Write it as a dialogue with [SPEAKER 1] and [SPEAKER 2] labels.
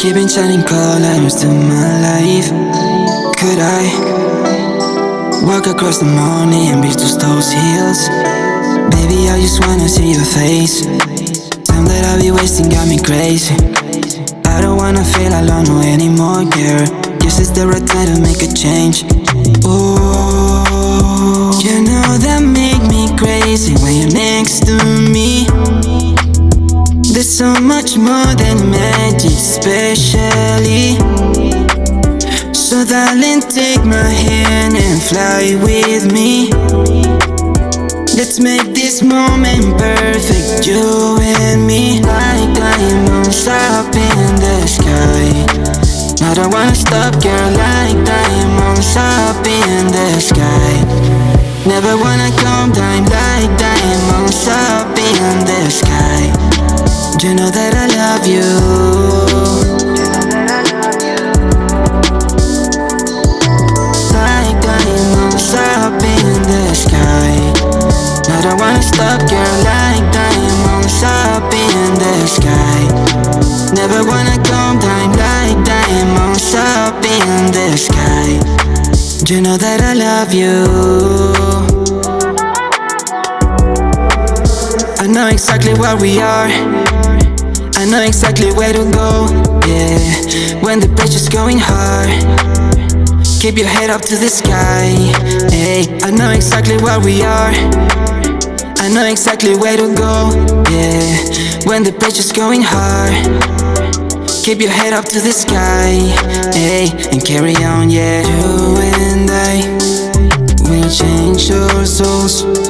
[SPEAKER 1] Keeping shining colors to my life. Could I walk across the morning and reach those hills? Baby, I just wanna see your face. Time that I'll be wasting got me crazy. I don't wanna feel alone no anymore, girl. Guess it's the right time to make a change. Oh, you know that make me crazy when you're next to me. There's so much more than magic, especially. So darling, take my hand and fly with me. Let's make this moment perfect, you and me. Like diamonds up in the sky. I don't wanna stop, girl, like diamonds up in the sky. Never wanna come down, like diamonds up in the sky. You know that I love you. Like diamonds up in the sky. I don't wanna stop, girl, like diamonds up in the sky. Never wanna come down, like diamonds up in the sky. You know that I love you. I know exactly where we are. I know exactly where to go, yeah. When the pressure's going hard, keep your head up to the sky, hey. I know exactly where we are. I know exactly where to go, yeah. When the pressure's going hard, keep your head up to the sky, hey. And carry on, yeah. You and I, we change our souls.